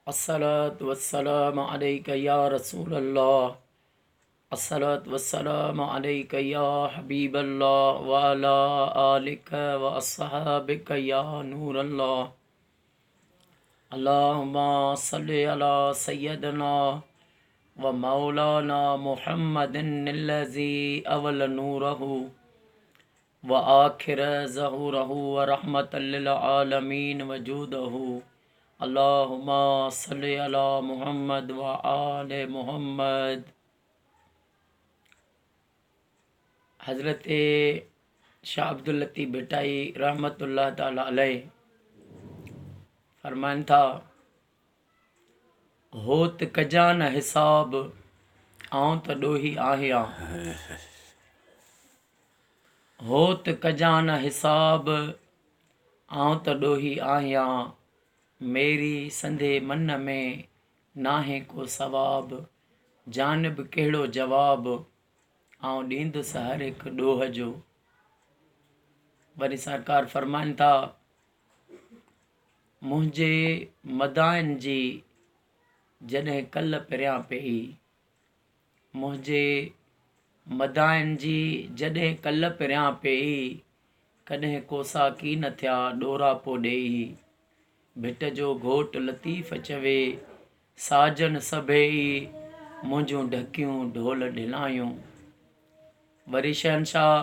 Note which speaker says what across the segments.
Speaker 1: अस्सलातु वस्सलामु अलैका या रसूलल्लाह। अस्सलातु वस्सलामु अलैका या हबीबल्लाह व अला आलिका व अस्हाबिका या नूरल्लाह। अल्लाहुम्मा सल्लि अला सय्यदना व मौलाना मुहम्मदिन अल्लज़ी अवल नूरहु व आखिर ज़हूरहु व रहमतल लिल आलमीन वजूदहु। अल्लाहुम्मा सल्लि अला मुहम्मद व आले मुहम्मद। हज़रत शाह अब्दुल लतीफ़ भिटाई रहमतुल्लाह ताला अलैह फरमाइन था, होत कजा न हिसाब आऊं त ॾोही आहियां। होत कजा न हिसाब आऊं त ॾोही आहियां। मेरी संधे मन में नाहे को सवाब, जानब कहिड़ो जवाब आऊं ॾींदुसि हर हिकु ॾोह जो। वरी सरकार फरमाइनि था, मुंहिंजे मदाइन जी जॾहिं कल्ह परियां पई, मुंहिंजे मदाइन जी जॾहिं कल्ह परियां पई, कॾहिं कोसा की न थिया ॾोरा पो ॾेई। भिट जो घोट लतीफ़ चवे, साजन सभेई मुंहिंजूं ढकियूं ढोल ढिलायूं। वरी शहनशाह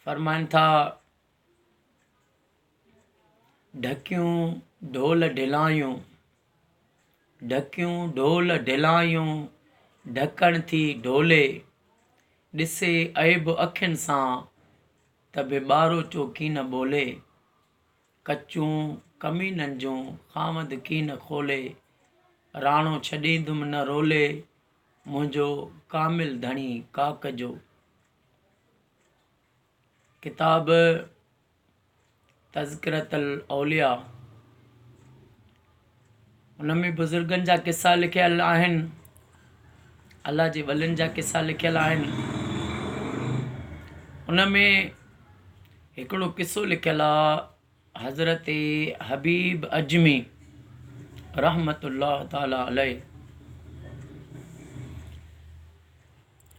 Speaker 1: फरमाइनि था, ढकियूं ढोल ढिलायूं, ढकियूं ढोल ढिलायूं, ढकण थी ढोले। ॾिसे ऐब अखियुनि सां त बि ॿारो चोकी न ॿोले। कचूं कमीननि जूं खामद की न खोले, राणो छॾींदुमि न रोले, मुंहिंजो कामिल धणी काक जो। किताब तज़किरतुल औलिया, उनमें बुज़ुर्गनि जा किस्सा लिखियल आहिनि, अल्लाह जे वलियुनि जा किस्सा लिखियल आहिनि। उनमें हिकिड़ो किस्सो लिखियल आहे, हज़रत हबीब अजमी रहमतुल्लाह ताला अलैह।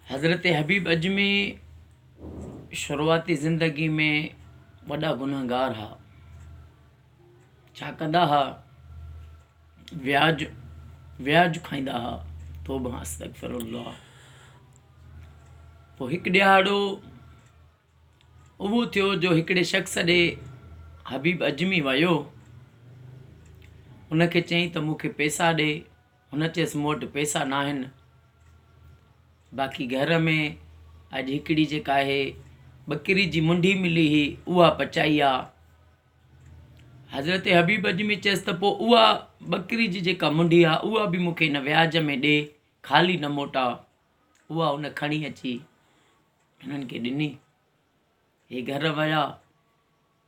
Speaker 1: हज़रत हबीब अजमी शुरूआती ज़िंदगी में वॾा गुनहगार हुआ। छा कंदा हुआ? व्याज खाईंदा हुआ। तौबा अस्तगफिरुल्लाह। पोइ हिकु ॾियारो उहो थियो जो हिकिड़े शख़्स ॾे हबीब अजमी वियो। उनखे चयईं त मूंखे पैसा ॾे। हुन चयसि मूं वटि पैसा न आहिनि, बाक़ी घर में अॼु हिकिड़ी जेका आहे ॿकरी जी मुंडी मिली हुई उहा पचाई आहे। हज़रत हबीब अजमी चयसि त पोइ उहा ॿकरी जी जेका मुंडी आहे उहा बि मूंखे हिन व्याज में ॾे, ख़ाली न मोटा। उहा उन खणी अची हिननि खे ॾिनी। हे घर विया,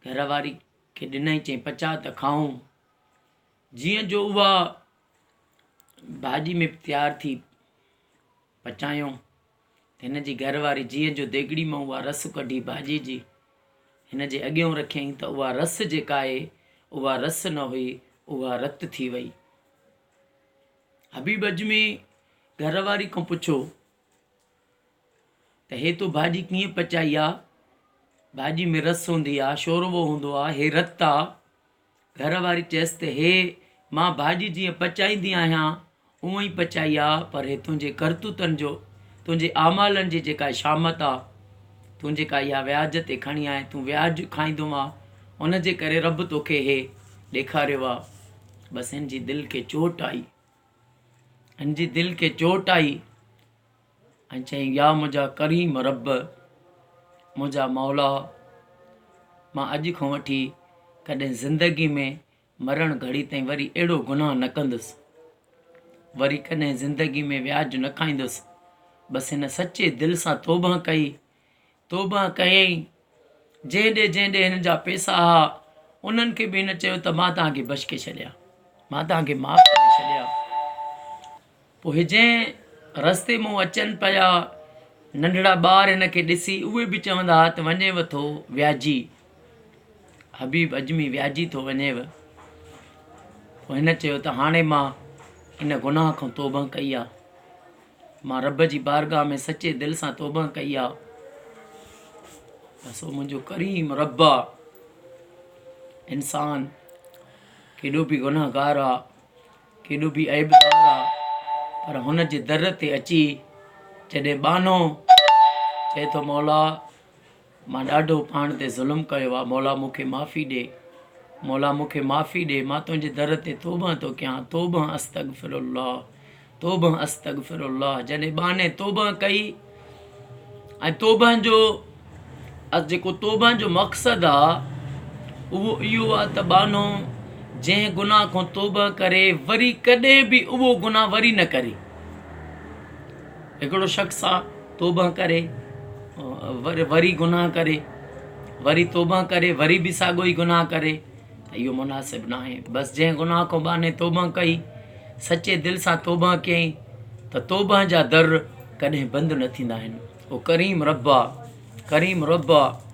Speaker 1: घरवारी खे ॾिनई, चई पचा त खाऊं। जीअं जो उहा भाॼी में तयारु थी पचायूं, हिन जी घरवारी जीअं जो देगिड़ी मां उहा रस कढी भाॼी जी हिन जे अॻियां रखियईं त उहा रस जेका आहे उहा रस न हुई, उहा रत थी वई। हबीब अजमी घरवारी खां पुछो त हे तूं भाॼी कीअं पचाई आहे? भाॼी में रस हूंदी आहे, शोरवो हूंदो आहे, हे रत आहे। घरवारी चयसि त हे मां भाॼी जीअं पचाईंदी आहियां उअं ई पचाई आहे, पर हे तुंहिंजे करतूतनि जो, तुंहिंजे आमालनि जी जेका शामत आहे, तूं जेका इहा व्याज ते खणी आहे, तूं व्याज खाईंदो आहे, उन जे करे रब तोखे हे ॾेखारियो आहे। बसि हिन जी दिलि खे चोट आई, हिन जी दिलि खे चोट आई ऐं चयईं, या मुंहिंजा करीम रब, मुंहिंजा मौला, मां अॼु खां वठी कॾहिं ज़िंदगी में मरण घड़ी ताईं वरी अहिड़ो गुनाह न कंदुसि, वरी कॾहिं ज़िंदगी में व्याज न खाईंदुसि। बसि हिन सचे दिलि सां तौबा कई। तौबा कयईं। जंहिं ॾे हिन जा पैसा हुआ उन्हनि खे बि हिन चयो त मां तव्हांखे बख़्शे छॾिया, मां तव्हांखे माफ़ु करे छॾिया। पोइ जंहिं रस्ते मां अचनि पिया नंढड़ा ॿार हिन खे ॾिसी उहे बि चवंदा हुआ त वञेव थो व्याजी, हबीब अजमी व्याजी थो वञेव। पोइ हिन चयो त हाणे मां इन गुनाह खां तौबा कई आहे, मां रब जी बारगाह में सचे दिलि सां तौबा कई आहे। बसि मुंहिंजो करीम रब आहे। इंसान केॾो बि गुनाहगार आहे, केॾो बि ऐबदार आहे, पर हुन जे दर ते अची जॾहिं बानो चए थो मौला मां ॾाढो पाण ते ज़ुल्म कयो आहे, मौला मूंखे माफ़ी ॾे, मौला मूंखे माफ़ी ॾे, मां तुंहिंजे दर ते तौबा थो कयां, तौबा अस्तगफिरुल्लाह, तौबा अस्तगफिरुल्लाह। जॾहिं बाने तौबा कई, ऐं तौबा जो जेको तौबा जो मक़सदु आहे उहो इहो आहे त बानो जंहिं गुनाह खां तौबा करे वरी कॾहिं बि उहो गुनाह वरी न करे। हिकिड़ो शख़्स आहे तौबा करे वरी गुनाह करे, वरी तौबा करे वरी बि साॻियो ई गुनाह करे, त इहो मुनासिब न आहे। बसि जंहिं गुनाह खां बाने तौबा कई, सचे दिलि सां तौबा कयईं, त तौबा जा दर कॾहिं बंदि न थींदा आहिनि। उहो करीम रब आहे, करीम रब आहे।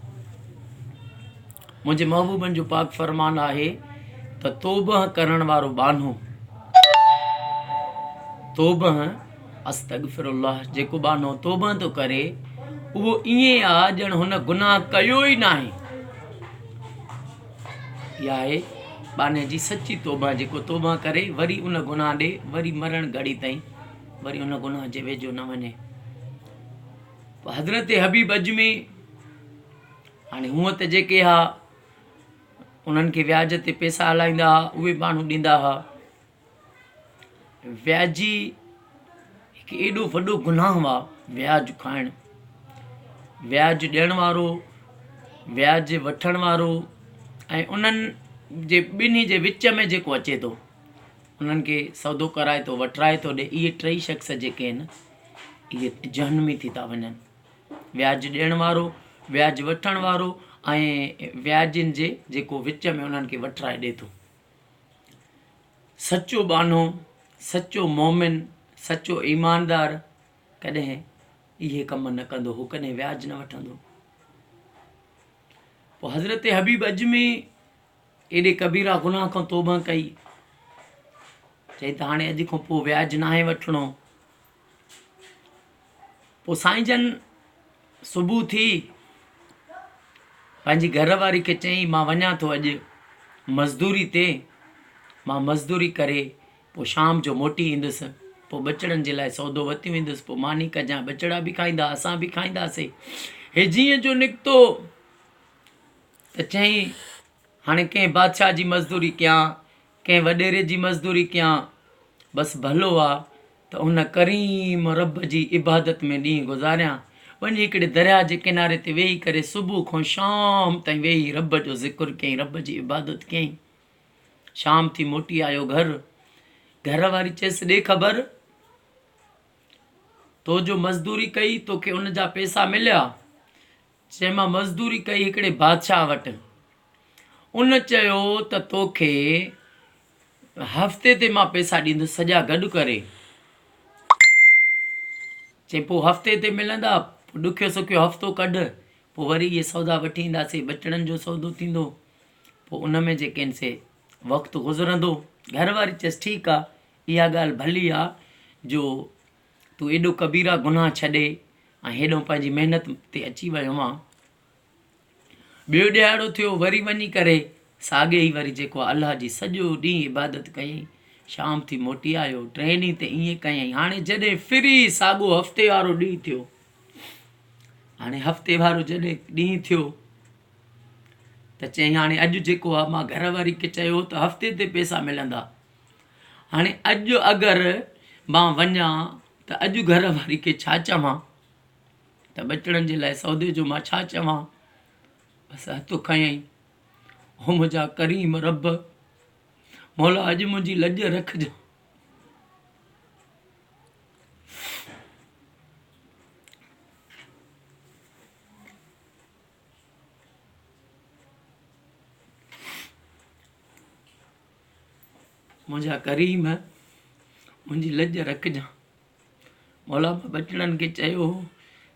Speaker 1: मुंहिंजे महबूबनि जो पाक फरमान आहे त तौबा करण वारो बानो, तौबा अस्तगफिरुल्लाह, जेको बानो तौबा थो करे उहो ईअं आहे ॼण हुन गुनाह कयो ई न आहे। इहा आहे बाने जी सची तौबा, जेको तौबा करे वरी उन गुनाह ॾे वरी मरण घड़ी ताईं वरी उन गुनाह जे वेझो न वञे। हज़रत हबीब अजमी, हाणे हूअं त जेके हा उन्हनि खे व्याज ते पैसा हलाईंदा हुआ उहे माण्हू ॾींदा हुआ। व्याजी हिकु एॾो वॾो गुनाह आहे व्याज खाइणु, व्याज ॾियण वारो, व्याज वठण वारो, ऐं उन्हनि जे ॿिन्ही जे विच में जेको अचे थो, उन्हनि खे सौदो कराए थो, वठराए थो ॾे, इहे टई शख़्स जेके आहिनि इहे जहन्नमी थी था वञनि। व्याज ॾियण वारो, व्याज वठण वारो, ऐं व्याजनि जे जेको विच में उन्हनि खे वठराए ॾे थो। सचो बानो, सचो मोमिन, सचो ईमानदार कॾहिं इहे कम न कंदो, हू कॾहिं व्याज न वठंदो। पोइ हज़रत हबीब अजमी एॾे कबीरा गुनाह खां तौबा कई, चई त हाणे अॼु खां पोइ व्याज न आहे वठिणो। पोइ साईं जन सुबुह थी पंहिंजी घरवारी खे चयईं मां वञा थो अॼु मज़दूरी ते, मां मज़दूरी करे पोइ शाम जो मोटी ईंदुसि, पोइ बचड़नि जे लाइ सौदो वठी वेंदुसि, पोइ मानी कजां, बचड़ा बि खाईंदा असां बि खाईंदासीं। हे जीअं जो निकितो त चयईं हाणे कंहिं बादशाह जी मज़दूरी कयां, कंहिं वॾेरे जी मज़दूरी कयां, बसि भलो आहे त उन करीम रब जी इबादत में ॾींहुं गुज़ारियां। वञी हिकिड़े दरिया जे किनारे ते वेही करे सुबुह खां शाम ताईं वेही रब जो ज़िक्र कयईं, रब जी इबादत कयईं। शाम थी मोटी आयो घर वारी चयसि ॾे ख़बर, तो जो मज़दूरी कई तोखे उन जा पैसा मिलिया? चई मां मज़दूरी कई हिकिड़े बादशाह वटि, उन चयो त तोखे हफ़्ते ते मां पैसा ॾींदुसि सॼा गॾु करे। चई पोइ हफ़्ते ते मिलंदा, ॾुखियो सुखियो हफ़्तो कढ, पोइ वरी इहे सौदा वठी ईंदासीं, बचड़नि जो सौदो थींदो, पोइ उन में जेके आहिनि से वक़्तु गुज़रंदो। घरवारी चयसि ठीकु आहे, इहा ॻाल्हि भली आहे जो तूं एॾो कबीरा गुनाह छॾे ऐं हेॾो पंहिंजी महिनत ते अची वियो आहे। ॿियो ॾियारो थियो वरी वञी करे साॻे ई वरी जेको आहे अलाह जी सॼो ॾींहुं इबादत कयईं, शाम थी मोटी आयो, टे ॾींहं ते ईअं कयईं। हाणे जॾहिं फिरी साॻो हफ़्ते वारो ॾींहुं थियो, हाणे हफ़्ते वारो जॾहिं ॾींहुं थियो त चयईं हाणे अॼु जेको आहे मां घरवारी खे चयो त हफ़्ते ते पैसा मिलंदा, हाणे अॼु अगरि मां वञा त अॼु घरवारी खे छा चवां, त बचड़नि जे लाइ सौदे जो मां छा चवां? बसि हथु खयईं, हो मुंहिंजा करीम रब, मौला अॼु मुंहिंजी लॼ रखिजांइ। मुंहिंजा करीम मुंहिंजी लॼ रखिजांइ। मौला मां बचड़नि खे चयो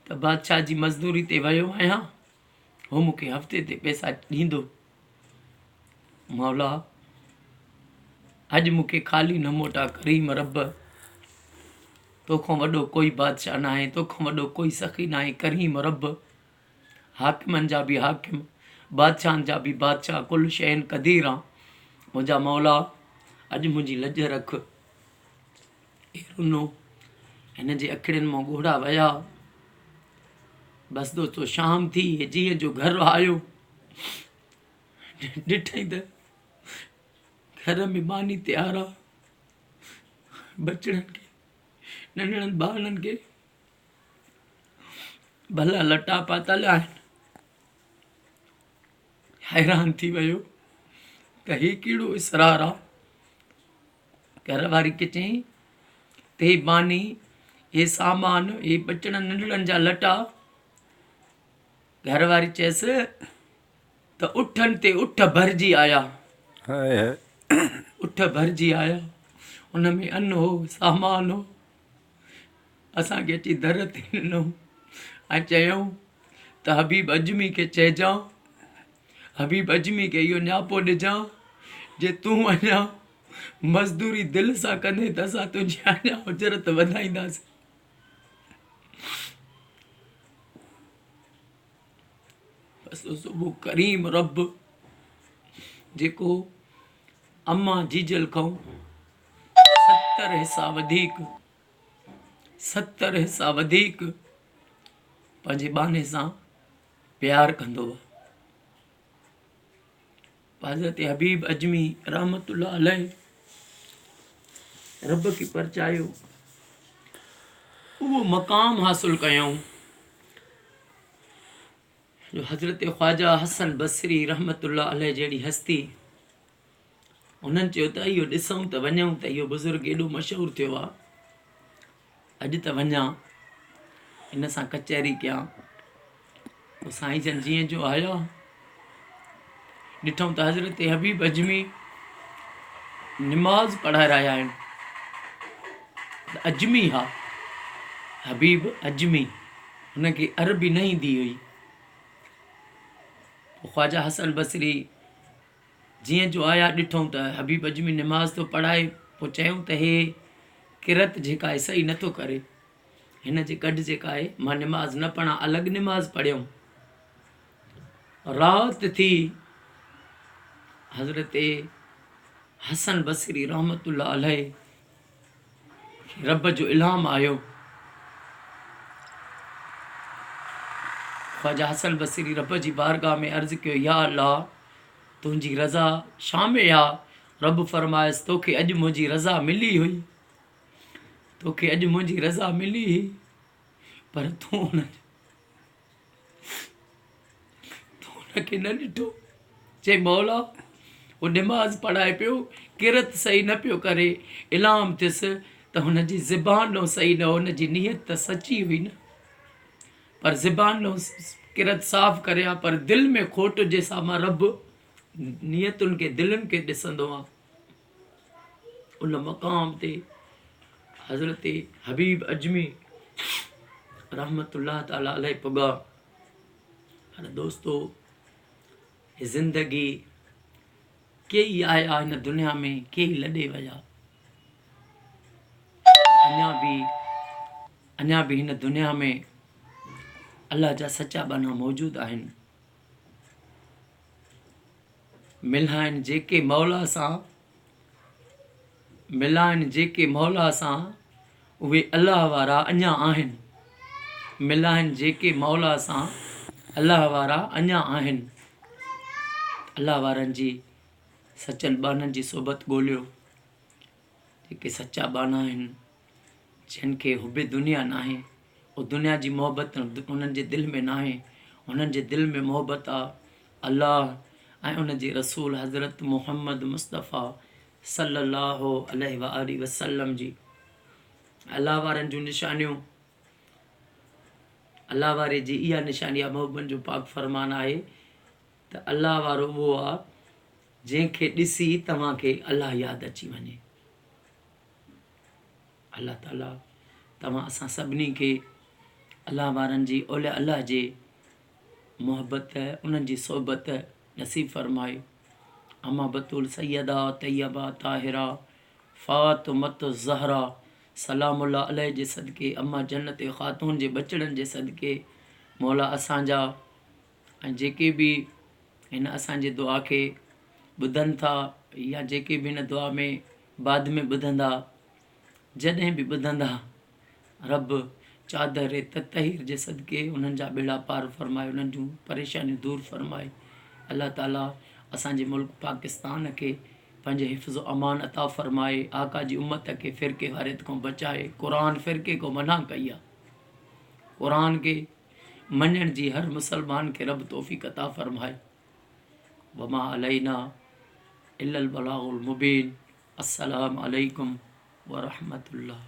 Speaker 1: त बादशाह जी मज़दूरी ते वियो आहियां, हो मूंखे हफ़्ते ते पैसा ॾींदो। मौला अॼु मूंखे ख़ाली न मोटा करीम रब, तोखां वॾो कोई बादशाह न आहे, तोखां वॾो कोई सखी न आहे। करीम रब, हाकिमनि जा बि हाकिम, बादशाहनि जा बि बादशाह, कुल शयुनि क़दीर आहे। मुंहिंजा मौला अॼु मुंहिंजी लॼ रख। रुनो हिन जे अखिड़ियुनि मां ॻोढ़ा विया। बसि दोस्तो शाम थी, जीअं जो घर आयो, ॾिठई त घर में मानी तयारु आहे। बचड़नि खे, नंढड़नि ॿारनि खे भला लटा पातल आहिनि। हैरान थी वियो त ही कहिड़ो इसरार आहे। घर वारी खे चयईं ते मानी, हे सामान, हे बचड़नि नंढड़नि जा लटा। घर वारी चयसि त उठनि ते उठ भरिजी आया, उठ भरिजी आया। उन में अन्न हो, सामान हो। असांखे अची दर ते ॾिनो ऐं चयऊं त हबीब अजमी खे चइजां, हबीब अजमी खे इहो न्यापो ॾिजां, जे तूं अञा मज़दूरी दिलि सां कंदे त असां तुंहिंजी अञा उजरत वधाईंदासीं। बसि सुबुह करीम रब, जेको अम्मा जीजल खां 70 हिसा वधीक, 70 हिसा वधीक पंहिंजे बाने सां प्यार कंदो आहे। हज़रत हबीब अजमी रहमतुल्लाह अलैह रब खे परचायो, उहो मक़ाम हासिल कयऊं जो हज़रत ख्वाजा हसन बसरी रहमतुल्लाह अलैह जहिड़ी हस्ती, उन्हनि चयो त इहो ॾिसूं त वञूं त इहो बुज़ुर्ग एॾो मशहूरु थियो आहे, अॼु त वञा इन सां कचहरी कयां। पोइ साईं जन जीअं जो आया, ॾिठूं त हज़रत हबीब अजमी निमाज़ पढ़ाए रहिया आहिनि। अजमी हा, हबीब अजमी, हुनखे अरबी न ईंदी हुई। ख्वाजा हसन बसरी जीअं जो आया, ॾिठूं त हबीब अजमी निमाज़ थो पढ़ाए। पोइ चयूं त हे किरत जेका आहे सही नथो करे, हिन जे गॾु जेका आहे मां निमाज़ न पढ़ां, अलॻि निमाज़ पढ़ियऊं। राति थी, हज़रत हसन बसरी रहमतुल्लाह अलैह रब जो इल्हाम आयो। ख्वाजा हसन बसरी रब जी बारगाह में अर्ज़ु कयो, या अल्लाह, तुंहिंजी रज़ा शामिल आहे। रब फरमायसि, तोखे अॼु मुंहिंजी रज़ा मिली हुई, तोखे अॼु मुंहिंजी रज़ा मिली हुई, पर तूं हुनखे न ॾिठो। चई मौला, वो निमाज़ पढ़ाए पियो, किरत सही न पियो करे। इल्हाम थियसि त हुनजी ज़बान नो सही न हो, हुनजी नियत त सची हुई न, पर ज़बान नो किरत साफ़ करे हा, पर दिलि में खोट जंहिंसां मां रब नियतुनि खे, दिलनि खे ॾिसंदो आहे। उन मक़ाम ते हज़रत हबीब अजमी रहमतुल्लाह ताला अलैह पुॻा। पर दोस्तो, ज़िंदगी कई आया हिन दुनिया में, कई लॾे विया। अञा बि हिन दुनिया में अल्लाह जा सचा बाना मौजूद आहिनि। मिला आहिनि जेके मौला सां, मिला आहिनि जेके मौला सां, उहे अल्लाह वारा अञा आहिनि। मिला आहिनि जेके मौला सां, अल्लाह वारा अञा आहिनि। अल्लाह वारनि जी सचनि बाननि जी सोबत ॻोल्हियो, जेके सचा बाना आहिनि, जिन खे हुबे दुनिया न आहे, उहो दुनिया जी मोहबत उन्हनि जे दिलि में न आहे। उन्हनि जे दिलि में मोहबत आहे अल्लाह ऐं उन जे रसूल हज़रत मुहम्मद मुस्तफ़ा सल्लल्लाहु अलैहि वसल्लम जी। अल्लाह वारनि जूं निशानियूं, अल्लाह वारे जी इहा निशानी आहे, मोहब्बत जो पाक फरमान आहे त अल्लाह वारो उहो आहे जंहिंखे ॾिसी तव्हांखे अल्लाह यादि अची वञे। अल्लाह ताला तव्हां असां सभिनी खे अल्लाह वारनि जी, औलिया अल्लाह जे मोहबत, उन्हनि जी सोबत नसीब फरमाए। अम्मा बतूल सैयदा तैयबा ताहिरा फ़ातिमत ज़हरा सलामुल्लाह अलैह जे सदके, अम्मा जन्नत ख़ातून जे बचड़नि जे सदके मौला असांजा ऐं जेके बि हिन असांजे दुआ खे ॿुधनि था या जेके बि हिन दुआ में बाद में ॿुधंदा, जॾहिं बि ॿुधंदा, रब चादर ततहीर जे सदके उन्हनि जा बेड़ा पार फरमाए, उन्हनि जूं परेशानियूं दूर फरमाए। अल्लाह ताला असांजे मुल्क पाकिस्तान खे पंहिंजे हिफ़्ज़ अमान अता फरमाए, आका जी उम्मत खे फ़िरके वारियत खां बचाए। क़ुरान फ़िरके को मना कई आहे, क़ुरान खे मञण जी हर मुसलमान खे रब तौफ़ीक़ अता फरमाए। वमा अलैना इल्लल बलागुल मुबीन। अस्सलामु अलैकुम व रहमतुल्लाह।